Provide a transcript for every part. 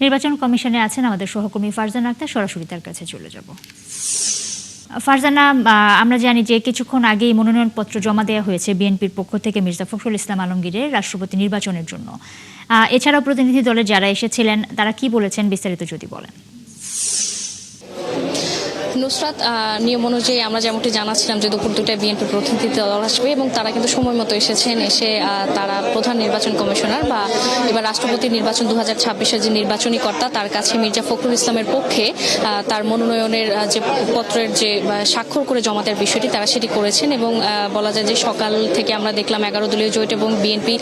নির্বাচন কমিশনে আছেন আমাদের সহকর্মী ফারজানা আক্তার, সরাসরি তার কাছে চলে যাব। ফারজানা, আমরা জানি যে কিছুক্ষণ আগেই মনোনয়নপত্র জমা দেওয়া হয়েছে বিএনপির পক্ষ থেকে মির্জা ফখরুল ইসলাম আলমগীরের রাষ্ট্রপতি নির্বাচনের জন্য। এছাড়াও প্রতিনিধি দলে যারা এসেছিলেন তারা কি বলেছেন, বিস্তারিত যদি বলেন। নুসরাত, নিয়ম অনুযায়ী আমরা যেমনটি জানাচ্ছিলাম যে দুপুর 2টায় বিএনপি প্রতিনিধি দল আসবে এবং তারা কিন্তু সময় মতো এসেছেন। এসে তারা প্রধান নির্বাচন কমিশনার বা এবার রাষ্ট্রপতি নির্বাচন 2026-এর যে নির্বাচনী কর্তা তার কাছে মির্জা ফখরুল ইসলামের পক্ষে তার মনোনয়নের যে পত্রের যে স্বাক্ষর করে জমা দেওয়ার বিষয়টি তারা সেটি করেছেন। এবং বলা যায় যে সকাল থেকে আমরা দেখলাম 11 দলীয় জোট এবং বিএনপি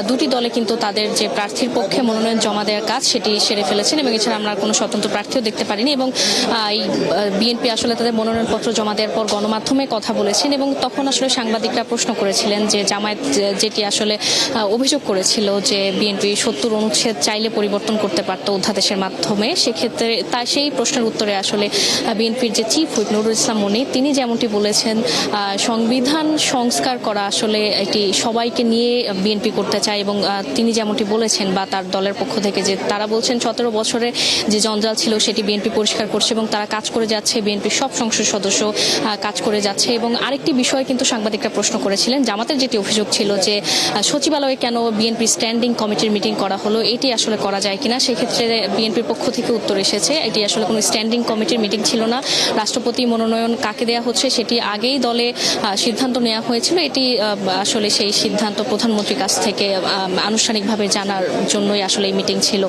দুটি দলে কিন্তু তাদের যে প্রার্থীর পক্ষে মনোনয়ন জমা দেওয়ার কাজ সেটি সেরে ফেলেছেন এবং এছাড়া আমরা কোনো স্বতন্ত্র প্রার্থীও দেখতে পারিনি। এবং এই বিএনপি আসলে তাদের মনোনয়নপত্র জমা দেওয়ার পর গণমাধ্যমে কথা বলেছেন এবং তখন আসলে সাংবাদিকরা প্রশ্ন করেছিলেন যে জামায়াত যেটি আসলে অভিযোগ করেছিল যে বিএনপি 70 অনুচ্ছেদ চাইলে পরিবর্তন করতে পারত অধ্যাদেশের মাধ্যমে, সেক্ষেত্রে সেই প্রশ্নের উত্তরে আসলে বিএনপির যে চিফ হুইপ নুরুল ইসলাম মনি তিনি যেমনটি বলেছেন সংবিধান সংস্কার করা আসলে এটি সবাইকে নিয়ে বিএনপি করতে চায়। এবং তিনি যেমনটি বলেছেন বা তার দলের পক্ষ থেকে যে তারা বলছেন 17 বছরে যে জঞ্জাল ছিল সেটি বিএনপি পরিষ্কার করছে এবং তারা কাজ করে যাচ্ছে, বিএনপির সব সংসদ সদস্য কাজ করে যাচ্ছে। এবং আরেকটি বিষয় কিন্তু সাংবাদিকরা প্রশ্ন করেছিলেন, জামাতের যেটি অভিযোগ ছিল যে সচিবালয়ে কেন বিএনপি স্ট্যান্ডিং কমিটির মিটিং করা হলো, এটি আসলে করা যায় কিনা, সেক্ষেত্রে বিএনপির পক্ষ থেকে উত্তর এসেছে এটি আসলে কোনো স্ট্যান্ডিং কমিটির মিটিং ছিল না। রাষ্ট্রপতি মনোনয়ন কাকে দেওয়া হচ্ছে সেটি আগেই দলে সিদ্ধান্ত নেওয়া হয়েছিল, এটি আসলে সেই সিদ্ধান্ত প্রধানমন্ত্রীর কাছ থেকে আনুষ্ঠানিকভাবে জানার জন্যই আসলে এই মিটিং ছিল।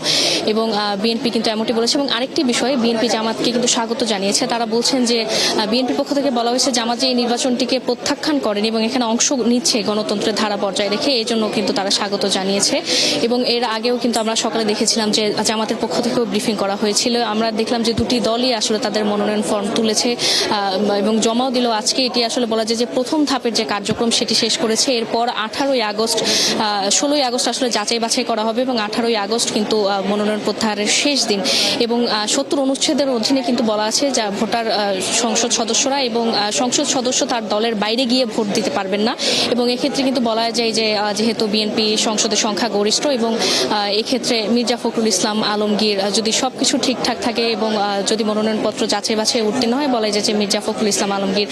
এবং বিএনপি কিন্তু এমনটি বলেছে। এবং আরেকটি বিষয়, বিএনপি জামাতকে কিন্তু স্বাগত জানিয়েছে। তারা বলছেন যে বিএনপির পক্ষ থেকে বলা হয়েছে জামাত যে এই নির্বাচনটিকে প্রত্যাখ্যান করেন এবং এখানে অংশ নিচ্ছে গণতন্ত্রের ধারা বজায় রেখে, এই জন্য কিন্তু তারা স্বাগত জানিয়েছে। এবং এর আগেও কিন্তু আমরা সকালে দেখেছিলাম যে জামাতের পক্ষ থেকেও ব্রিফিং করা হয়েছিল। আমরা দেখলাম যে দুটি দলই আসলে তাদের মনোনয়ন ফর্ম তুলেছে এবং জমাও দিল আজকে। এটি আসলে বলা যায় যে প্রথম ধাপের যে কার্যক্রম সেটি শেষ করেছে। এরপর 16ই আগস্ট আসলে যাচাই বাছাই করা হবে এবং 18ই আগস্ট কিন্তু মনোনয়ন প্রত্যাহারের শেষ দিন। এবং 70 অনুচ্ছেদের অধীনে কিন্তু বলা আছে যা ভোটার সংসদ সদস্যরা এবং সংসদ সদস্য তার দলের বাইরে গিয়ে ভোট দিতে পারবেন না। এবং এক্ষেত্রে কিন্তু বলা যায় যে যেহেতু বিএনপি সংসদের সংখ্যা গরিষ্ঠ এবং এক্ষেত্রে মির্জা ফখরুল ইসলাম আলমগীর যদি সবকিছু ঠিকঠাক থাকে এবং যদি মনোনয়নপত্র যাচাই বাছাই উত্তীর্ণ হয়, বলা যায় যে মির্জা ফখরুল ইসলাম আলমগীর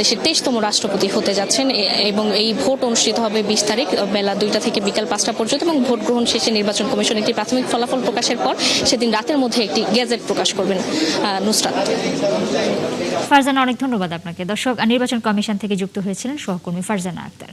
দেশের 23তম রাষ্ট্রপতি হতে যাচ্ছেন। এবং এই ভোট অনুষ্ঠিত হবে 20 তারিখ বেলা 2টা থেকে বিকাল 5টা পর্যন্ত। এবং ভোট গ্রহণ শেষে নির্বাচন কমিশন একটি প্রাথমিক ফলাফল প্রকাশের পর সেদিন রাতের মধ্যে একটি গেজেট প্রকাশ করবেন। নুসরাত। ফারজানা, অনেক ধন্যবাদ আপনাকে। দর্শক, নির্বাচন কমিশন থেকে যুক্ত হয়েছিলেন সহকর্মী ফারজানা আক্তার।